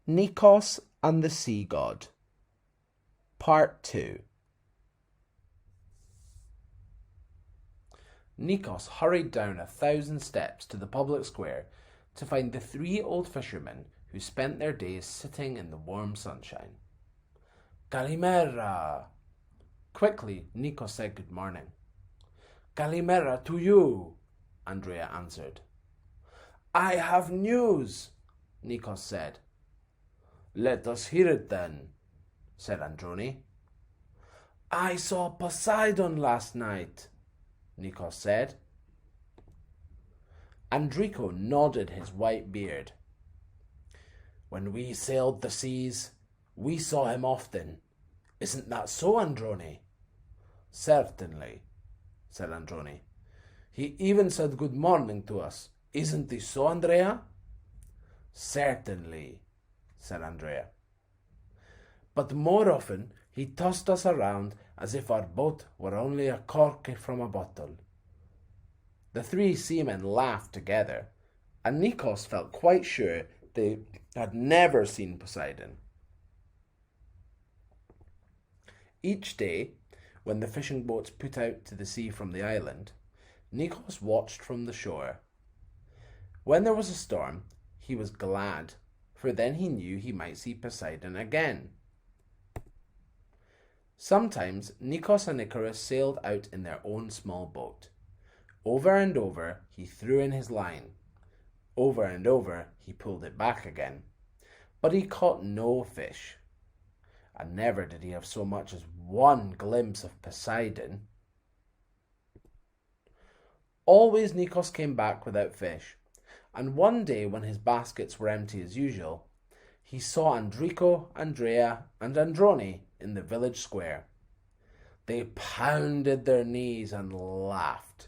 Nikos and the Sea God, Part 2. Nikos hurried down 1,000 steps to the public square to find the three old fishermen who spent their days sitting in the warm sunshine. Kalimera! Quickly, Nikos said good morning. Kalimera to you, Andrea answered. I have news, Nikos said. Let us hear it then, said Androni. I saw Poseidon last night, Nikos said. Andrico nodded his white beard. When we sailed the seas, we saw him often. Isn't that so, Androni? Certainly, said Androni. He even said good morning to us. Isn't this so, Andrea? Certainly, said Andrea. But more often he tossed us around as if our boat were only a cork from a bottle. The three seamen laughed together, and Nikos felt quite sure they had never seen Poseidon. Each day, when the fishing boats put out to the sea from the island, Nikos watched from the shore. When there was a storm, he was glad, for then he knew he might see Poseidon again. Sometimes Nikos and Icarus sailed out in their own small boat. Over and over he threw in his line. Over and over he pulled it back again. But he caught no fish. And never did he have so much as one glimpse of Poseidon. Always Nikos came back without fish, and one day when his baskets were empty as usual, he saw Andrico, Andrea, and Androni in the village square. They pounded their knees and laughed.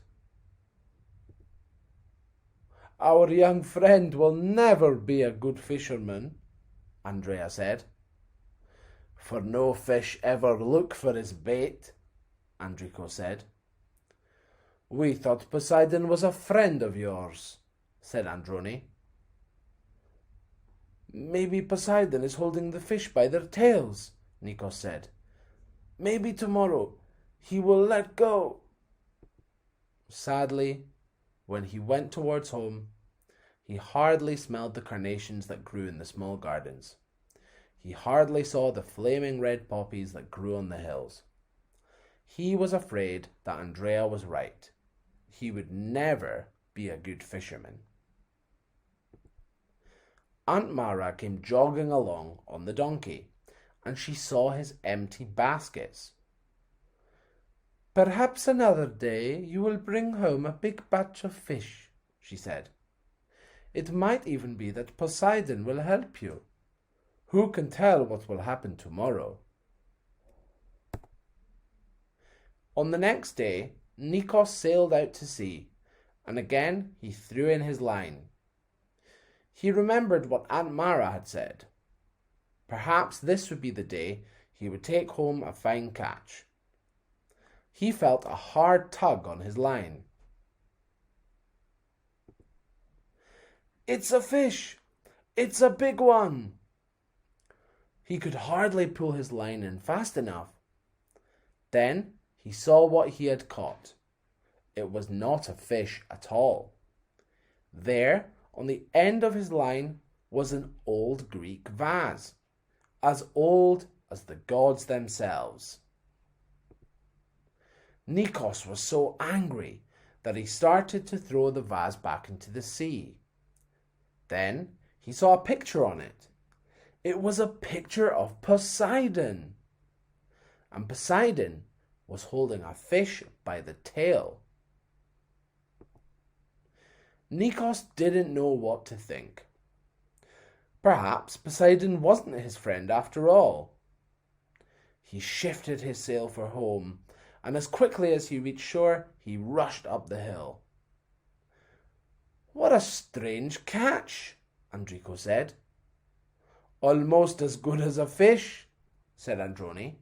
Our young friend will never be a good fisherman, Andrea said. For no fish ever look for his bait, Andrico said. We thought Poseidon was a friend of yours, said Androni. Maybe Poseidon is holding the fish by their tails, Nikos said. Maybe tomorrow he will let go. Sadly, when he went towards home, he hardly smelled the carnations that grew in the small gardens. He hardly saw the flaming red poppies that grew on the hills. He was afraid that Andrea was right. He would never be a good fisherman. Aunt Mara came jogging along on the donkey, and she saw his empty baskets. Perhaps another day you will bring home a big batch of fish, she said. It might even be that Poseidon will help you. Who can tell what will happen tomorrow? On the next day, Nikos sailed out to sea, and again he threw in his line. He remembered what Aunt Mara had said. Perhaps this would be the day he would take home a fine catch. He felt a hard tug on his line. It's a fish! It's a big one! He could hardly pull his line in fast enough. Then he saw what he had caught. It was not a fish at all. There, on the end of his line, was an old Greek vase, as old as the gods themselves. Nikos was so angry that he started to throw the vase back into the sea. Then he saw a picture on it. It was a picture of Poseidon. And Poseidon was holding a fish by the tail. Nikos didn't know what to think. Perhaps Poseidon wasn't his friend after all. He shifted his sail for home, and as quickly as he reached shore, he rushed up the hill. What a strange catch, Andrico said. Almost as good as a fish, said Androni.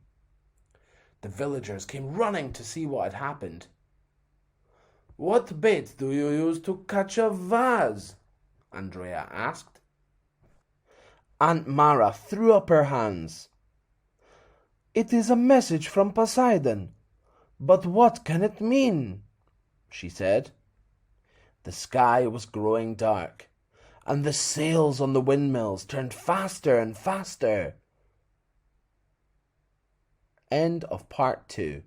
The villagers came running to see what had happened. What bait do you use to catch a vase? Andrea asked. Aunt Mara threw up her hands. "It is a message from Poseidon. But what can it mean?" she said. The sky was growing dark, and the sails on the windmills turned faster and faster. End of part 2.